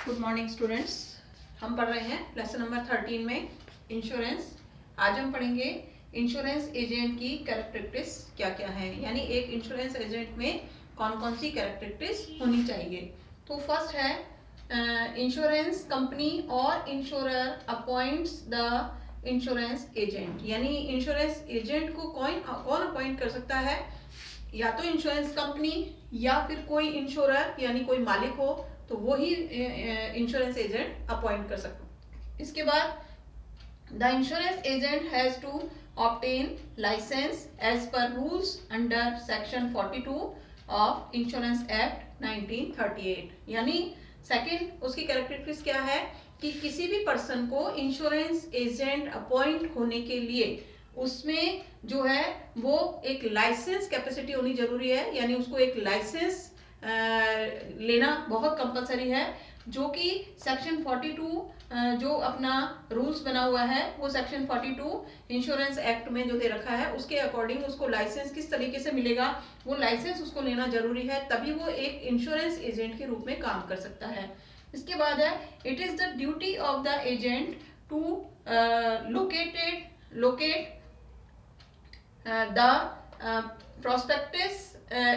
Good morning students. हम पढ़ रहे हैं लेसन नंबर 13 में इंश्योरेंस। आज हम पढ़ेंगे इंश्योरेंस एजेंट की कैरेक्टरिस्टिक्स क्या क्या है, यानी एक इंश्योरेंस एजेंट में कौन कौन सी कैरेक्टरिस्टिक्स होनी चाहिए। तो फर्स्ट है इंश्योरेंस कंपनी और insurer appoints the insurance agent, यानी इंश्योरेंस एजेंट को कौन अपॉइंट कर सकता है, या तो इंश्योरेंस कंपनी या फिर कोई इंश्योरर यानी कोई मालिक हो तो वो ही इंश्योरेंस एजेंट अपॉइंट कर सकते। इसके बाद the insurance agent has to obtain licence as per rules under section 42 of insurance act 1938, यानी सेकंड उसकी कैरेक्टरिस्टिक्स क्या है कि किसी भी पर्सन को इंश्योरेंस एजेंट अपॉइंट होने के लिए उसमें जो है वो एक लाइसेंस कैपेसिटी होनी जरूरी है, यानी उसको एक लाइसेंस लेना बहुत कंपलसरी है, जो कि सेक्शन 42 जो अपना रूल्स बना हुआ है वो सेक्शन 42 इंश्योरेंस एक्ट में जो दे रखा है उसके अकॉर्डिंग उसको लाइसेंस किस तरीके से मिलेगा, वो लाइसेंस उसको लेना जरूरी है, तभी वो एक इंश्योरेंस एजेंट के रूप में काम कर सकता है। इसके बाद है it is the duty of the agent to locate the prospectus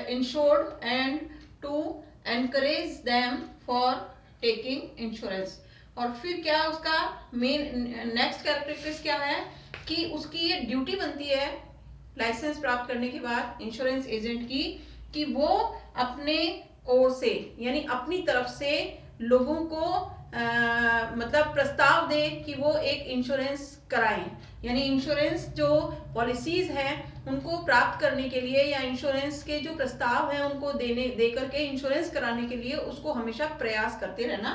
insured and to encourage them for taking insurance। और फिर क्या उसका मेन नेक्स्ट कैरेक्टरिस्टिक्स क्या है कि उसकी ये ड्यूटी बनती है लाइसेंस प्राप्त करने के बाद इंश्योरेंस एजेंट की कि वो अपने ओर से यानी अपनी तरफ से लोगों को मतलब प्रस्ताव दे कि वो एक इंश्योरेंस कराएं, यानी इंश्योरेंस जो पॉलिसीज हैं उनको प्राप्त करने के लिए या इंश्योरेंस के जो प्रस्ताव हैं उनको दे करके इंश्योरेंस कराने के लिए उसको हमेशा प्रयास करते रहना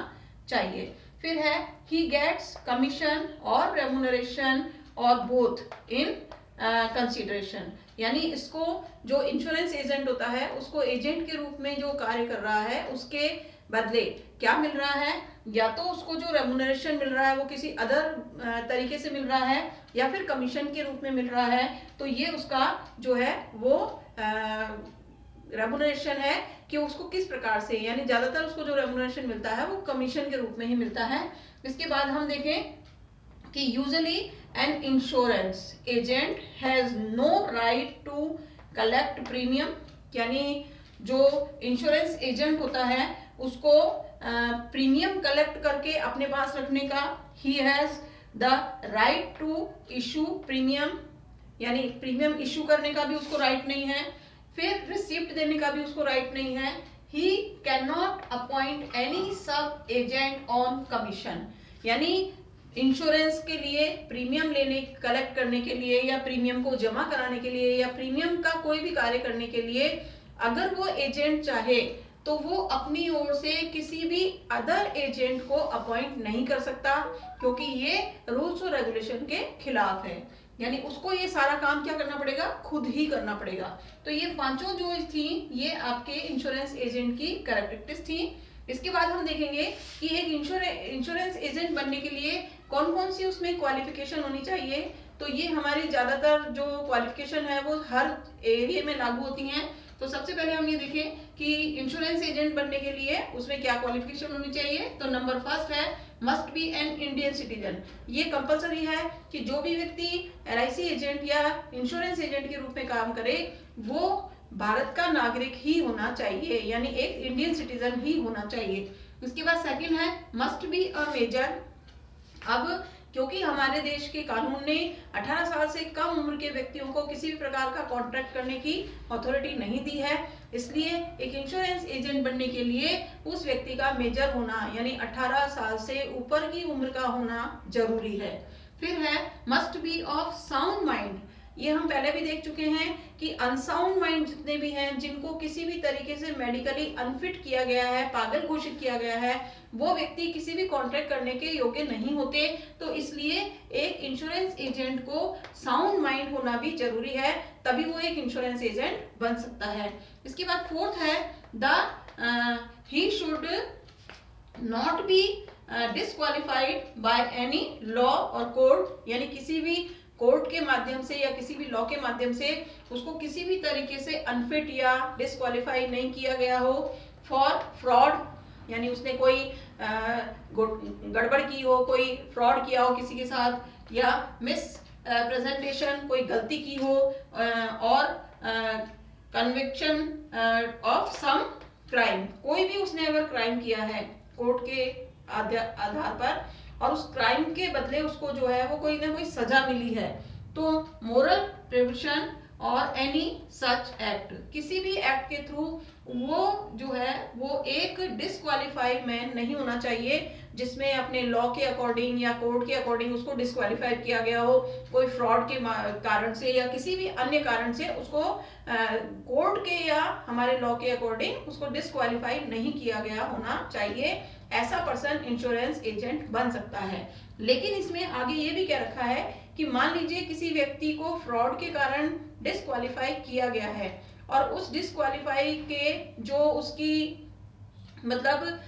चाहिए। फिर है ही गेट्स कमीशन और रेम्यूनरेशन और बोथ इन कंसीडरेशन, यानी इसको जो इंश्योरेंस एजेंट होता है उसको एजेंट के रूप में जो कार्य कर रहा है उसके बदले क्या मिल रहा है, या तो उसको जो रेम्यूनरेशन मिल रहा है वो किसी अदर तरीके से मिल रहा है या फिर कमीशन के रूप में मिल रहा है, तो ये उसका जो है वो रेम्यूनरेशन है कि उसको किस प्रकार से, यानी ज्यादातर उसको जो रेम्यूनरेशन मिलता है वो कमीशन के रूप में ही मिलता है। इसके बाद हम देखें कि usually an insurance agent has no right to collect premium, यानी जो इंश्योरेंस एजेंट होता है उसको प्रीमियम कलेक्ट करके अपने पास रखने का, he has the right to issue premium, यानी प्रीमियम इशू करने का भी उसको राइट नहीं है, फिर रिसिप्ट देने का भी उसको राइट नहीं है। He can not appoint any sub agent on commission, यानी इंश्योरेंस के लिए प्रीमियम लेने कलेक्ट करने के लिए या प्रीमियम को जमा कराने के लिए या प्रीमियम का कोई भी कार्य करने के लिए अगर वो एजेंट चाहे तो वो अपनी ओर से किसी भी अदर एजेंट को अपॉइंट नहीं कर सकता, क्योंकि ये रूल्स और रेगुलेशन के खिलाफ है, यानी उसको ये सारा काम क्या करना पड़ेगा, खुद ही करना पड़ेगा। तो ये पांचों जो थी ये आपके इंश्योरेंस एजेंट की कैरेक्टरिस्टिक्स थी। इसके बाद हम देखेंगे कि एक इंश्योरेंस एजेंट बनने के लिए कौन कौन सी उसमें क्वालिफिकेशन होनी चाहिए। तो ये हमारी ज्यादातर जो क्वालिफिकेशन है वो हर एरिया में लागू होती हैं। तो सबसे पहले हम ये देखें कि इंश्योरेंस एजेंट बनने के लिए उसमें क्या क्वालिफिकेशन होनी चाहिए। तो नंबर फर्स्ट है must be an Indian citizen, ये कंपलसरी है कि जो भी व्यक्ति एलआईसी एजेंट या इंश्योरेंस एजेंट के रूप में काम करे वो भारत का नागरिक ही होना चाहिए, यानी एक इंडियन सिटीजन ही होना चाहिए। उसके बाद सेकंड है मस्ट बी अ मेजर। अब क्योंकि हमारे देश के कानून ने 18 साल से कम उम्र के व्यक्तियों को किसी भी प्रकार का कॉन्ट्रैक्ट करने की अथॉरिटी नहीं दी है, इसलिए एक इंश्योरेंस एजेंट बनने के लिए उस व्यक्ति का मेजर होना यानी 18 साल से ऊपर की उम्र का होना जरूरी है। फिर है must be of sound mind, ये हम पहले भी देख चुके हैं कि अनसाउंड माइंड जितने भी हैं जिनको किसी भी तरीके से मेडिकली अनफिट किया गया है, पागल घोषित किया गया है, वो व्यक्ति किसी भी कॉन्ट्रैक्ट करने के योग्य नहीं होते, तो इसलिए एक इंश्योरेंस एजेंट को साउंड माइंड होना भी जरूरी है, तभी वो एक इंश्योरेंस एजेंट बन सकता है। इसके बाद फोर्थ है the he should not be disqualified by any law और कोर्ट, यानी किसी भी कोर्ट के माध्यम से या किसी भी लॉ के माध्यम से उसको किसी भी तरीके से अनफिट या डिस्क्वालीफाई नहीं किया गया हो फॉर फ्रॉड यानी उसने कोई गड़बड़ की हो, कोई फ्रॉड किया हो किसी के साथ, या मिस प्रेजेंटेशन, कोई गलती की हो, और कन्विक्शन ऑफ सम क्राइम, कोई भी उसने अगर क्राइम किया है कोर्ट के आधार पर और उस क्राइम के बदले उसको जो है वो कोई ना कोई सजा मिली है, तो मोरल प्रिविशन और एनी सच एक्ट, किसी भी एक्ट के थ्रू वो जो है वो एक डिस्क्वालीफाइड मैन नहीं होना चाहिए जिसमें अपने लॉ के अकॉर्डिंग या कोर्ट के अकॉर्डिंग उसको डिस्क्वालीफाइड किया गया हो, कोई फ्रॉड के कारण से या किसी भी अन्य कारण से उसको कोर्ट के या हमारे लॉ के अकॉर्डिंग उसको डिस्क्वालीफाइड नहीं किया गया होना चाहिए। ऐसा पर्सन इंश्योरेंस एजेंट बन सकता है। लेकिन इसमें आगे ये भी क्या रखा है कि मान लीजिए किसी व्यक्ति को फ्रॉड के कारण डिस्क्वालीफाई किया गया है और उस डिस्क्वालीफाई के जो उसकी मतलब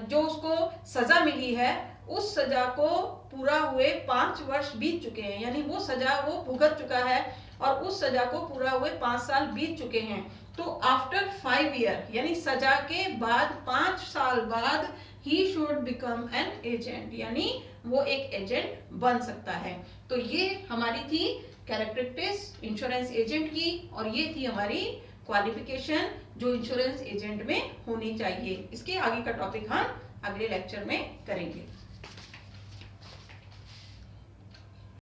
जो उसको सजा मिली है उस सजा को पूरा हुए 5 वर्ष बीत चुके हैं, यानी वो सजा वो भुगत चुका है और उस सजा को पूरा हुए 5 साल बीत चुके हैं, तो आफ्टर 5 ईयर यानी सजा के बाद 5 साल बाद he should become an agent, यानी वो एक एजेंट बन सकता है। तो ये हमारी थी कैरेक्टरिस्टिक्स इंश्योरेंस एजेंट की और ये थी हमारी क्वालिफिकेशन जो इंश्योरेंस एजेंट में होनी चाहिए। इसके आगे का टॉपिक हम अगले लेक्चर में करेंगे।